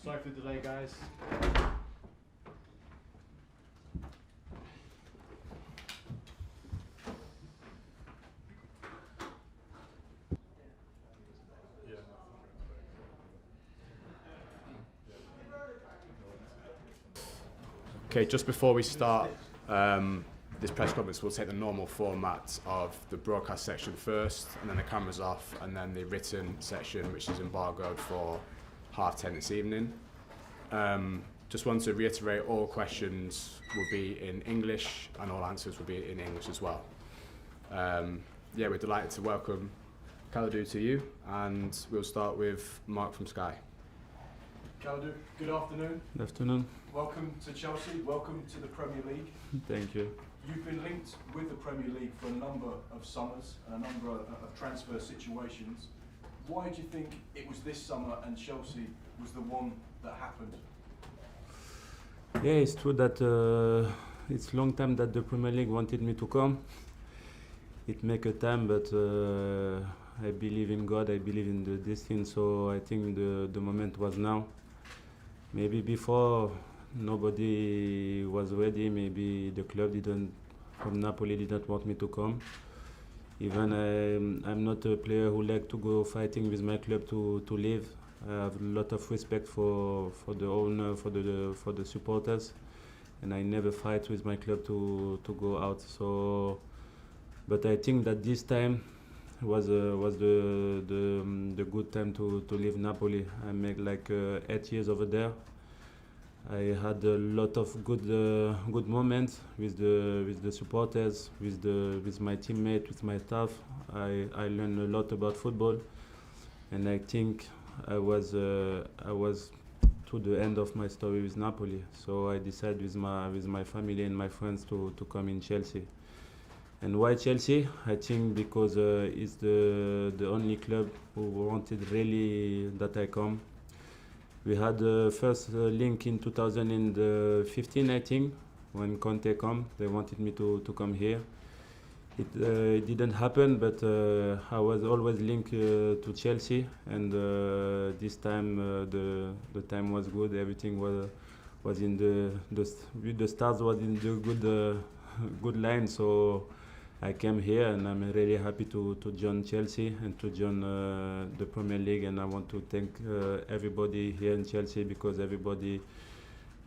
Sorry for the delay, guys. Okay, just before we start this press conference, we'll take the normal format of the broadcast section first, and then the cameras off, and then the written section, which is embargoed for 10:30 this evening. Just want to reiterate, all questions will be in English, and all answers will be in English as well. Yeah, we're delighted to welcome Kalidou to you, and we'll start with Mark from Sky. Kalidou, good afternoon. Good afternoon. Welcome to Chelsea, welcome to the Premier League. Thank you. You've been linked with the Premier League for a number of summers and a number of transfer situations. Why do you think it was this summer and Chelsea was the one that happened? Yeah, it's true that it's a long time that the Premier League wanted me to come. It make a time, but I believe in God, I believe in the destiny, so I think the moment was now. Maybe before nobody was ready, maybe the club from Napoli didn't want me to come. Even I'm not a player who like to go fighting with my club to leave. I have a lot of respect for the owner, for the supporters, and I never fight with my club to go out. So, but I think that this time was the good time to leave Napoli. I made like 8 years over there. I had a lot of good moments with the supporters, with my teammates, with my staff. I learned a lot about football, and I think I was to the end of my story with Napoli. So I decided with my family and my friends to come in Chelsea. And why Chelsea? I think because it's the only club who wanted really that I come. We had the first link in 2015, I think, when Conte come. They wanted me to come here. It didn't happen, but I was always linked to Chelsea, and this time the time was good. Everything was in the stars was in the good line. So I came here, and I'm really happy to join Chelsea and to join the Premier League. And I want to thank everybody here in Chelsea, because everybody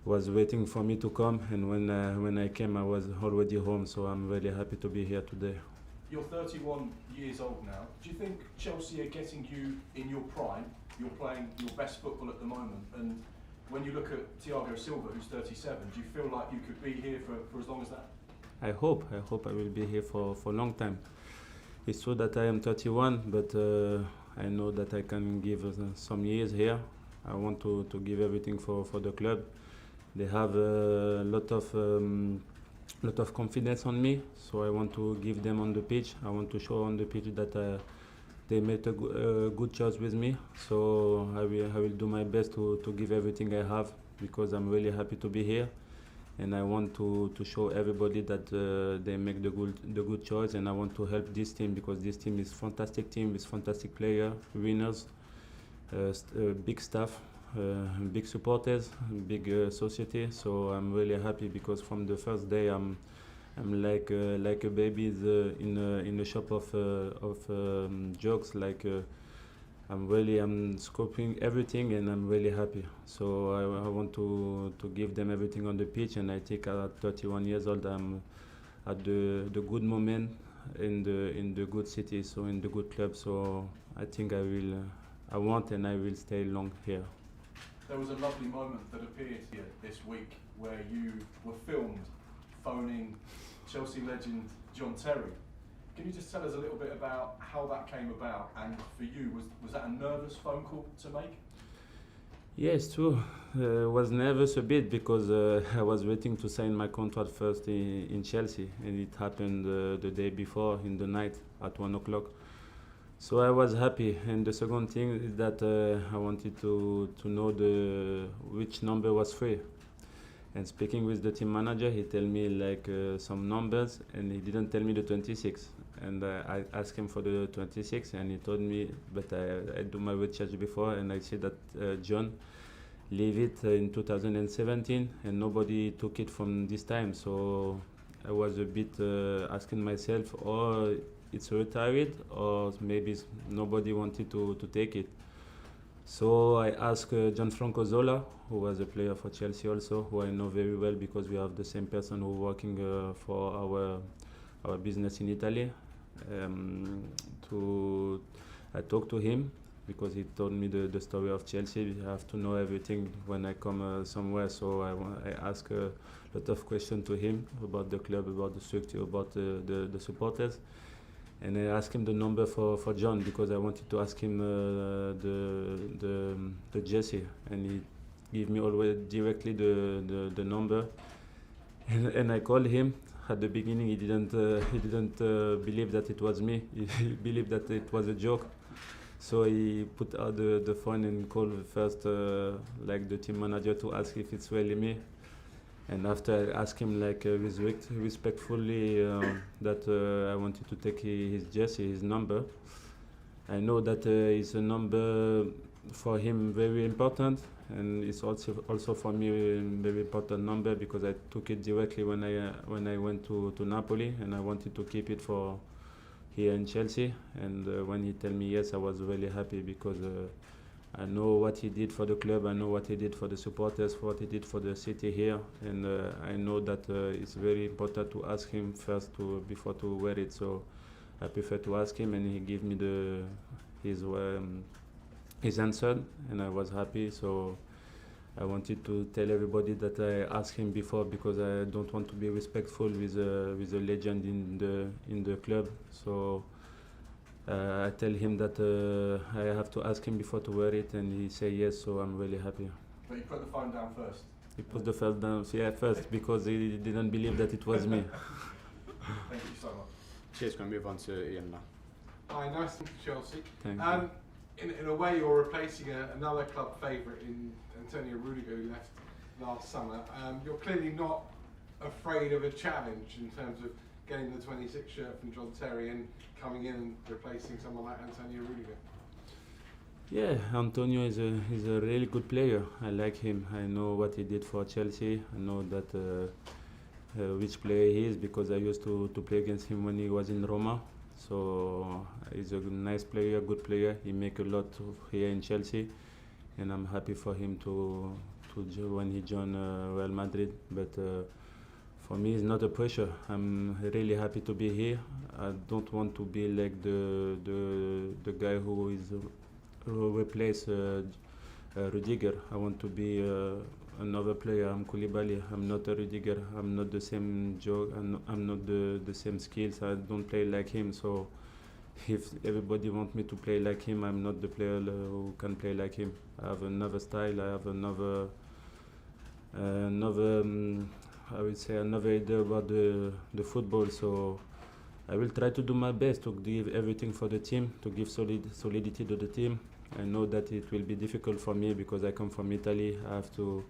was waiting for me to come. And when I came, I was already home. So I'm really happy to be here today. You're 31 years old now. Do you think Chelsea are getting you in your prime? You're playing your best football at the moment. And when you look at Thiago Silva, who's 37, do you feel like you could be here for as long as that? I hope I will be here for a long time. It's true that I am 31, but I know that I can give some years here. I want to give everything for the club. They have a lot of confidence on me, so I want to give them on the pitch. I want to show on the pitch that they made a good choice with me. So I will do my best to give everything I have, because I'm really happy to be here. And I want to show everybody that they make the good choice, and I want to help this team, because this team is fantastic team with fantastic player, winners, big staff, big supporters, big society. So I'm really happy, because from the first day I'm like a baby in a shop of jokes. Like I'm scoping everything, and I'm really happy. So I want to give them everything on the pitch, and I think at 31 years old I'm at the good moment in the good city, so in the good club. So I think I want and I will stay long here. There was a lovely moment that appeared here this week where you were filmed phoning Chelsea legend John Terry. Can you just tell us a little bit about how that came about, and for you, was that a nervous phone call to make? Yes, true. I was nervous a bit, because I was waiting to sign my contract first in Chelsea, and it happened the day before in the night at 1 o'clock. So I was happy. And the second thing is that I wanted to know which number was free. And speaking with the team manager, he told me like some numbers, and he didn't tell me the 26. And I asked him for the 26, and he told me, but I do my research before, and I see that John leave it in 2017, and nobody took it from this time. So I was a bit asking myself, or it's retired, or maybe nobody wanted to take it. So I asked Gianfranco Zola, who was a player for Chelsea also, who I know very well because we have the same person who working for our business in Italy. To I talked to him because he told me the story of Chelsea. You have to know everything when I come somewhere. So I asked a lot of questions to him about the club, about the structure, about the supporters. And I asked him the number for John because I wanted to ask him the jersey, and he gave me always directly the number. And I called him. At the beginning, he didn't believe that it was me. He believed that it was a joke. So he put out the phone and called first, like the team manager, to ask if it's really me. And after I asked him like respectfully that I wanted to take his jersey, his number. I know that it's a number for him very important, and it's also for me a very important number because I took it directly when I went to Napoli, and I wanted to keep it for here in Chelsea. And when he told me yes, I was really happy because I know what he did for the club, I know what he did for the supporters, what he did for the city here, and I know that it's very important to ask him first before to wear it. So I prefer to ask him, and he gave me his answer, and I was happy. So I wanted to tell everybody that I asked him before because I don't want to be respectful with a legend in the club. So I tell him that I have to ask him before to wear it, and he say yes. So I'm really happy. But you put the phone down first. He put the phone down, yeah, first because he didn't believe that it was me. Thank you so much. Cheers. Going to move on to Ian now. Hi, nice to meet you, Chelsea. Thank you. In a way, you're replacing another club favourite in Antonio Rudiger, who left last summer. You're clearly not afraid of a challenge in terms of getting the 26 shirt from John Terry and coming in and replacing someone like Antonio Rudiger. Yeah, Antonio is a really good player. I like him. I know what he did for Chelsea. I know that which player he is because I used to play against him when he was in Roma. So he's a nice player, good player. He make a lot here in Chelsea, and I'm happy for him to when he joined Real Madrid. But for me, it's not a pressure. I'm really happy to be here. I don't want to be like the guy who replace Rudiger. I want to be another player. I'm Koulibaly. I'm not a Rudiger. I'm not the same joke. I'm not the same skills. I don't play like him. So if everybody wants me to play like him, I'm not the player who can play like him. I have another style. I have another I would say another idea about the football. So I will try to do my best to give everything for the team, to give solidity to the team. I know that it will be difficult for me because I come from Italy. I have to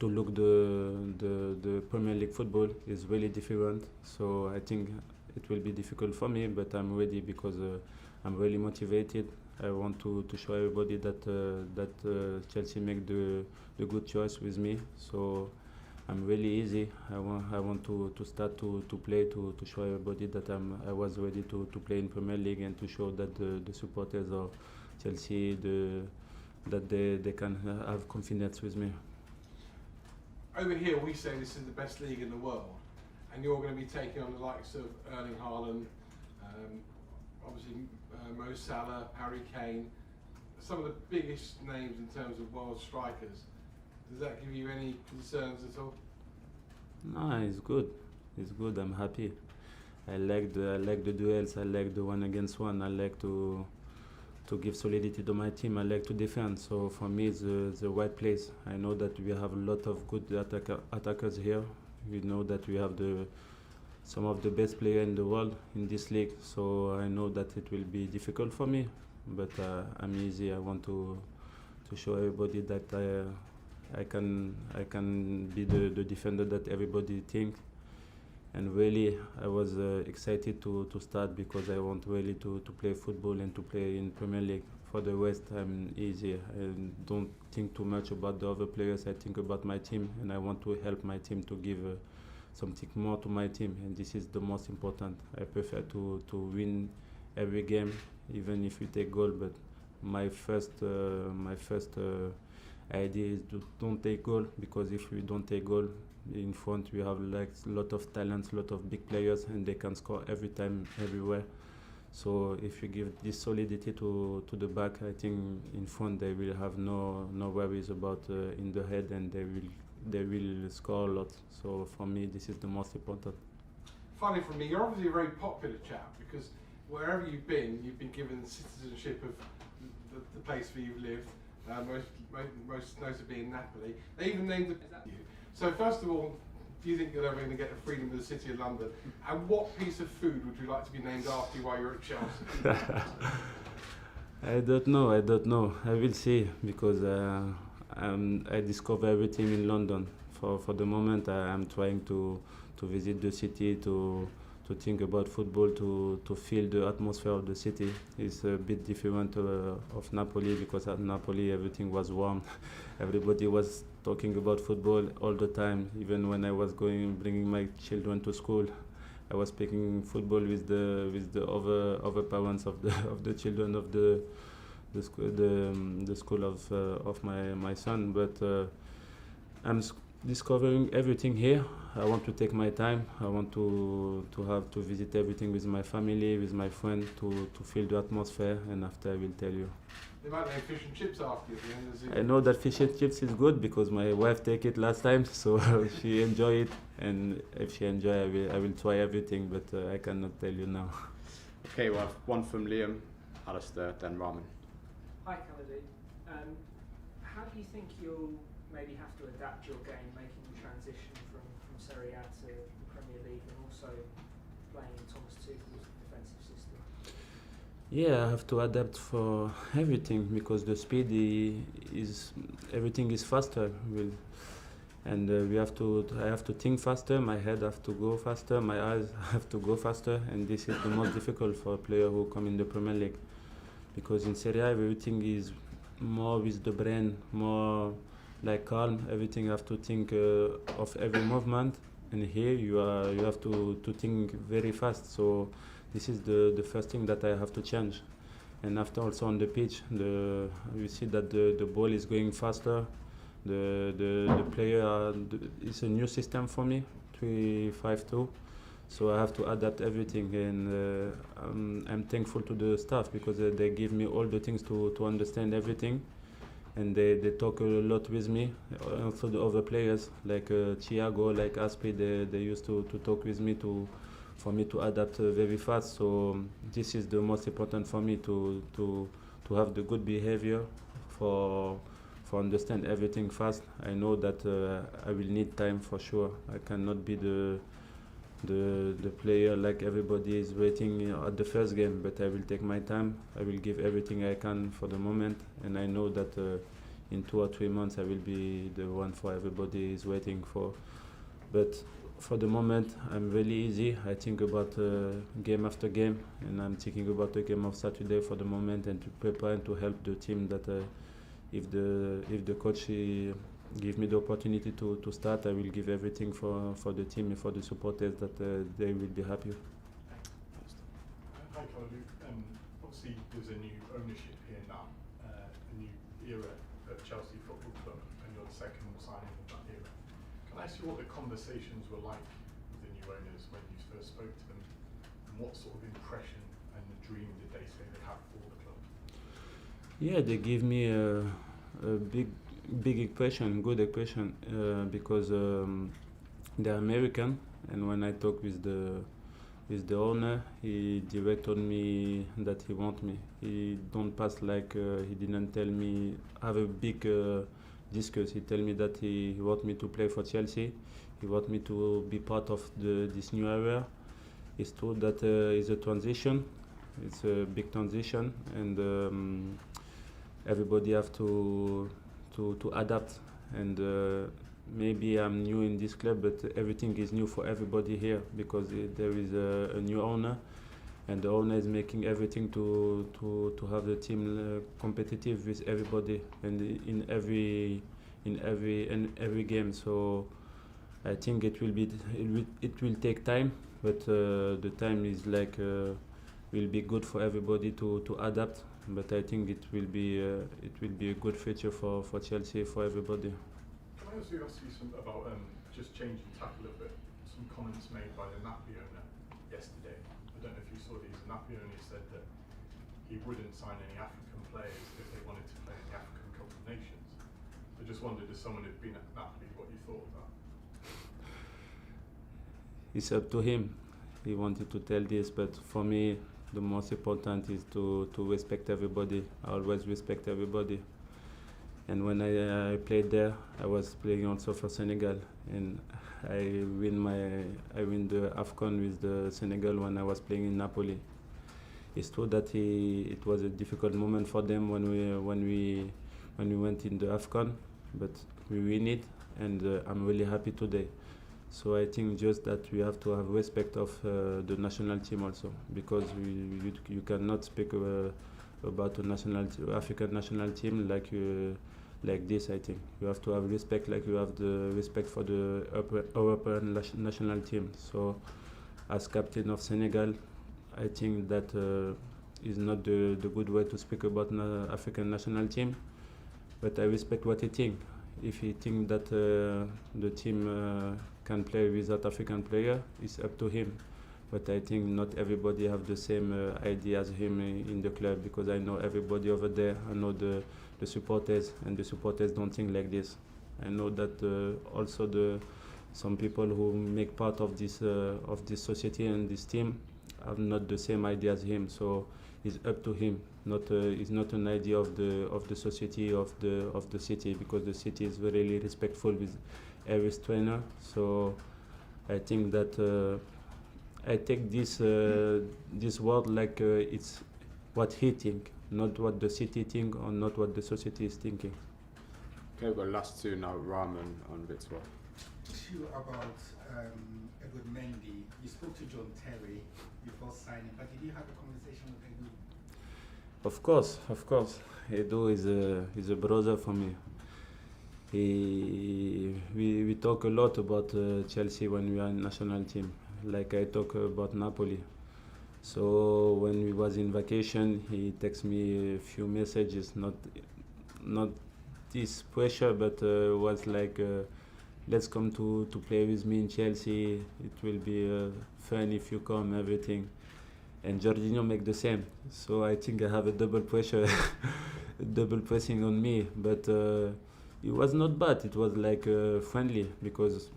look the Premier League football is really different. So I think it will be difficult for me, but I'm ready because I'm really motivated. I want to show everybody that Chelsea make the good choice with me. So I'm really easy. I want to start to play to show everybody that I was ready to play in Premier League and to show that the supporters of Chelsea that they can have confidence with me. Over here, we say this is the best league in the world, and you're going to be taking on the likes of Erling Haaland, obviously Mo Salah, Harry Kane, some of the biggest names in terms of world strikers. Does that give you any concerns at all? No, it's good. It's good. I'm happy. I like the duels. I like the one against one. I like to give solidity to my team. I like to defend. So for me, it's the right place. I know that we have a lot of good attackers here. We know that we have some of the best players in the world in this league. So I know that it will be difficult for me, but I'm easy. I want to show everybody that I can be the defender that everybody thinks, and really I was excited to start because I want really to play football and to play in Premier League. For the rest, I'm easy. I don't think too much about the other players. I think about my team, and I want to help my team to give something more to my team, and this is the most important. I prefer to win every game, even if we take goal. But my first idea is to don't take goal, because if we don't take goal, in front we have like a lot of talents, lot of big players, and they can score every time, everywhere. So if you give this solidity to the back, I think in front they will have no worries about in the head, and they will score a lot. So for me, this is the most important. Finally, from me, you're obviously a very popular chap, because wherever you've been given citizenship of the place where you've lived. Most notably in Napoli. They even named you. So first of all, do you think you're ever going to get the freedom of the City of London? And what piece of food would you like to be named after you while you're at Chelsea? I don't know. I will see, because I discover everything in London. For the moment, I'm trying to visit the city, to think about football, to feel the atmosphere of the city. It's a bit different of Napoli, because at Napoli everything was warm. Everybody was talking about football all the time. Even when I was bringing my children to school, I was speaking football with the other parents of the children of the school of my son. But I'm discovering everything here. I want to take my time. I want to visit everything with my family, with my friends, to feel the atmosphere, and after I will tell you. They might name fish and chips after you at the end of the season. I know that fish and chips is good, because my wife take it last time, so she enjoy it, and if she enjoy, I will try everything, but I cannot tell you now. Okay, well, one from Liam, Alistair, then Raman. Hi, Koulibaly. How do you think you'll maybe have to adapt your game, making the transition from Serie A to the Premier League, and also playing in Thomas Tuchel's defensive system? Yeah, I have to adapt for everything, because the speed everything is faster. And I have to think faster, my head have to go faster, my eyes have to go faster, and this is the most difficult for a player who come in the Premier League. Because in Serie A, everything is more with the brain, more like calm. Everything have to think of every movement, and here you have to think very fast. So this is the first thing that I have to change. And after, also on the pitch, you see that the ball is going faster. The player it's a new system for me, 3-5-2. So I have to adapt everything, and I'm thankful to the staff, because they give me all the things to understand everything, and they talk a lot with me. Also the other players like Thiago, like Aspi, they used to talk with me for me to adapt very fast. So this is the most important for me, to have the good behavior for understand everything fast. I know that I will need time for sure. I cannot be the player like everybody is waiting at the first game, but I will take my time. I will give everything I can for the moment, and I know that in 2 or 3 months I will be the one for everybody is waiting for. But for the moment, I'm really easy. I think about game after game, and I'm thinking about the game of Saturday for the moment, and to prepare and to help the team. That if the coach give me the opportunity to start, I will give everything for the team and for the supporters, that they will be happy. Hi, Koulibaly. Obviously, there's a new ownership here now, a new era at Chelsea Football Club, and you're the second signing of that era. Can I ask you what the conversations were like with the new owners when you first spoke to them, and what sort of impression and the dream did they say they had for the club? Yeah, they give me a big impression, good impression, because they're American, and when I talk with the owner, he direct told me that he want me. He don't pass like he didn't tell me have a big discuss. He tell me that he want me to play for Chelsea. He want me to be part of this new era. It's true that it's a transition. It's a big transition, and everybody have to adapt, and maybe I'm new in this club, but everything is new for everybody here because there is a new owner, and the owner is making everything to have the team competitive with everybody and in every game. So I think it will take time, but the time is like will be good for everybody to adapt. But I think it will be a good future for Chelsea, for everybody. Can I also ask you about just changing tack a little bit? Some comments made by the Napoli owner yesterday. I don't know if you saw these. The Napoli owner said that he wouldn't sign any African players if they wanted to play in the African Cup of Nations. I just wondered, as someone who'd been at Napoli, what you thought of that. It's up to him. He wanted to tell this, but for me, the most important is to respect everybody. I always respect everybody. And when I played there, I was playing also for Senegal, and I win the AFCON with the Senegal when I was playing in Napoli. It's true that it was a difficult moment for them when we went in the AFCON, but we win it, and I'm really happy today. So I think just that we have to have respect of the national team also, because you cannot speak about a African national team like this. I think you have to have respect, like you have the respect for the European national team. So as captain of Senegal, I think that is not the good way to speak about African national team, but I respect what he think. If he think that the team can play without African player, it's up to him. But I think not everybody have the same idea as him in the club, because I know everybody over there. I know the supporters, and the supporters don't think like this. I know that also some people who make part of this society and this team have not the same idea as him. So it's up to him. It's not an idea of the society of the city, because the city is really respectful with every trainer. So I think that I take this word like it's what he think, not what the city think, or not what the society is thinking. Okay, we've got the last two now, Rahman and Victor. Issue about Edward Mendy. You spoke to John Terry before signing, but did you have a conversation with Edu? Of course. Edu is a brother for me. We talk a lot about Chelsea when we are in national team, like I talk about Napoli. So when we was in vacation, he texts me a few messages, not this pressure, but was like, let's come to play with me in Chelsea. It will be fun if you come, everything. And Jorginho make the same. So I think I have a double pressure, double pressing on me. But it was not bad. It was like friendly, because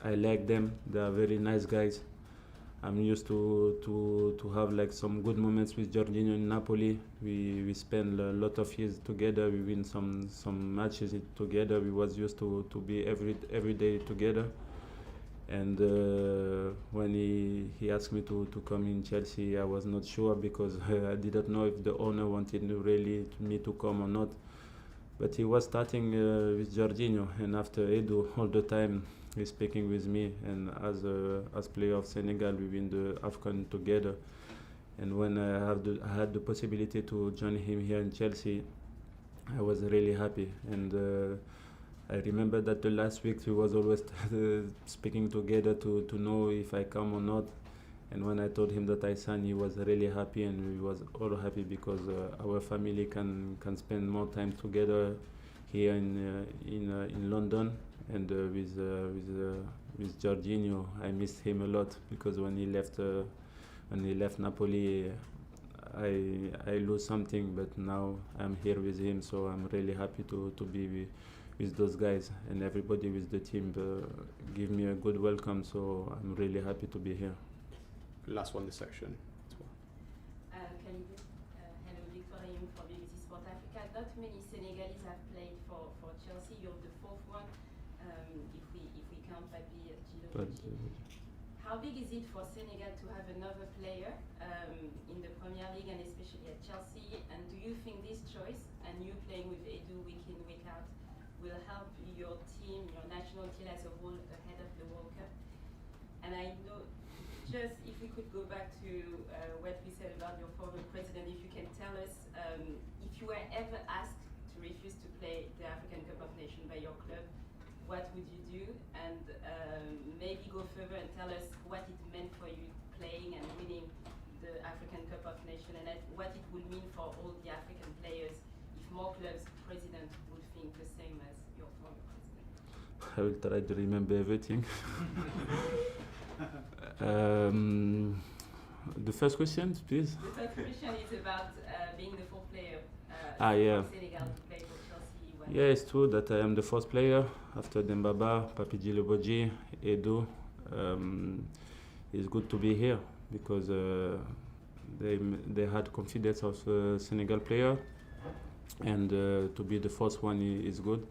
I like them. They are very nice guys. I'm used to have like some good moments with Jorginho in Napoli. We spend a lot of years together. We win some matches together. We was used to be every day together. And when he asked me to come in Chelsea, I was not sure, because I didn't know if the owner wanted me to come or not. But he was starting with Jorginho, and after Edu, all the time he's speaking with me. And as player of Senegal, we win the AFCON together. And when I had the possibility to join him here in Chelsea, I was really happy. And I remember that the last week we was always speaking together to know if I come or not. And when I told him that I signed, he was really happy, and we was all happy, because our family can spend more time together here in London. And with Jorginho, I missed him a lot, because when he left Napoli, I lose something. But now I'm here with him, so I'm really happy to be with those guys, and everybody with the team give me a good welcome. So I'm really happy to be here. Last one this section. Hello, Victor from BBC Sport Africa. Not many Senegalese have played for Chelsea. You're the fourth one, if we count Papi Djiloji. How big is it for Senegal to have another player in the Premier League, and especially at Chelsea? And do you think this choice, and you playing with Edu week in, week out, will help your team, your national team as a whole ahead of the World Cup. And I know, just if we could go back to what we said about your former president, if you can tell us if you were ever asked to refuse to play the African Cup of Nations by your club, what would you do? And maybe go further and tell us what it meant for you playing and winning the African Cup of Nations, and what it would mean for all the African players if more clubs' president would think the same as your former president. I will try to remember everything. The first question, please. The first question is about being the fourth player Yeah. from Senegal to play for Chelsea. Yeah, it's true that I am the first player after Dembaba, Papi Djilobodji, Edu. It's good to be here because they had confidence of Senegal player, and to be the first one is good.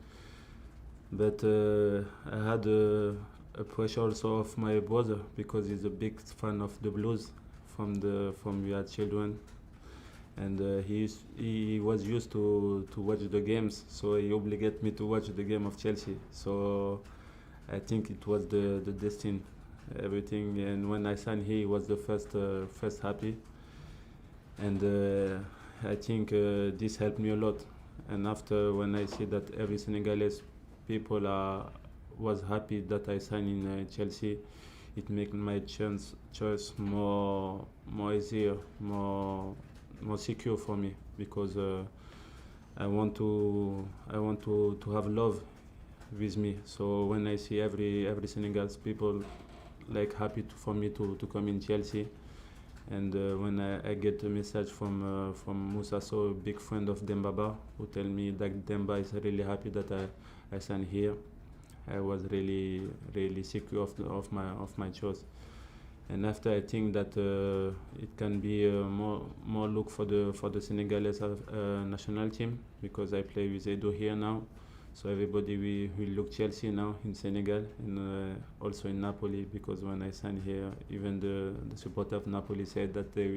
But I had a pressure also of my brother because he's a big fan of the blues from we had children, and he was used to watch the games, so he obligated me to watch the game of Chelsea. So I think it was the destiny, everything. And when I signed here, he was the first happy, and I think this helped me a lot. And after, when I see that every Senegalese people was happy that I signed in Chelsea, it made my choice more easier, more secure for me, because I want to have love with me. So when I see every Senegalese people like happy for me to come in Chelsea, and when I get a message from Moussa, so a big friend of Dembaba, who tell me that Demba is really happy that I signed here, I was really secure of my choice. And after, I think that it can be more look for the Senegalese national team, because I play with Edo here now. So everybody will look Chelsea now in Senegal, and also in Napoli, because when I signed here, even the supporter of Napoli said that they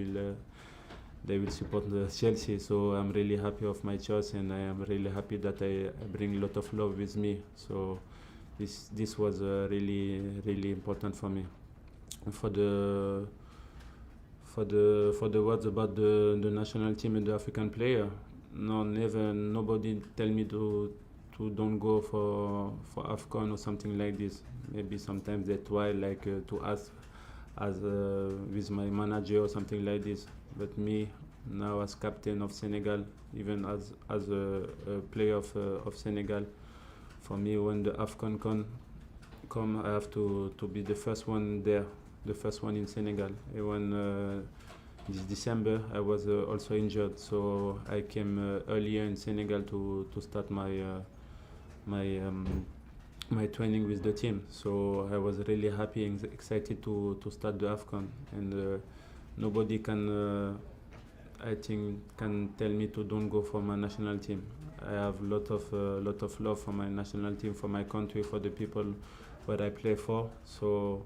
will support the Chelsea. So I'm really happy of my choice, and I am really happy that I bring a lot of love with me. So this was really important for me. For the words about the national team and the African player, nobody tell me to don't go for AFCON or something like this. Maybe sometimes they try to ask as with my manager or something like this. But me now, as captain of Senegal, even as a player of Senegal, for me, when the AFCON come, I have to be the first one there, the first one in Senegal. And when this December, I was also injured, so I came earlier in Senegal to start my training with the team. So I was really happy and excited to start the AFCON, and nobody can, I think, can tell me to don't go for my national team. I have lot of love for my national team, for my country, for the people where I play for. So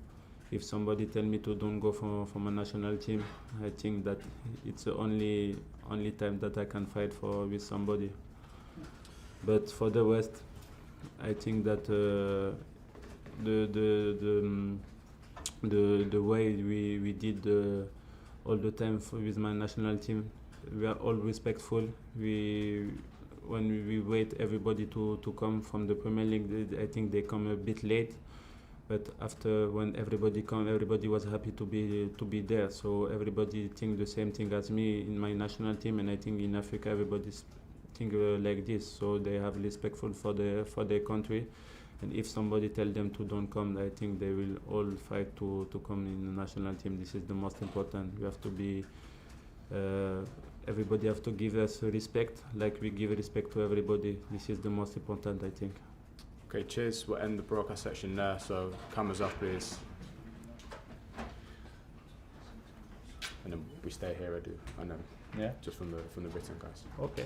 if somebody tell me to don't go for my national team, I think that it's the only time that I can fight with somebody. But for the rest, I think that the way we did all the time with my national team, we are all respectful. When we wait everybody to come from the Premier League, I think they come a bit late. But after, when everybody come, everybody was happy to be there. So everybody think the same thing as me in my national team, and I think in Africa everybody think like this. So they have respectful for their country, and if somebody tell them to don't come, I think they will all fight to come in the national team. This is the most important. We have to be. Everybody have to give us respect, like we give respect to everybody. This is the most important, I think. Okay, cheers. We'll end the broadcast section there. So cameras off, please. And then we stay here, I do. And then Yeah. just from the written guys. Okay.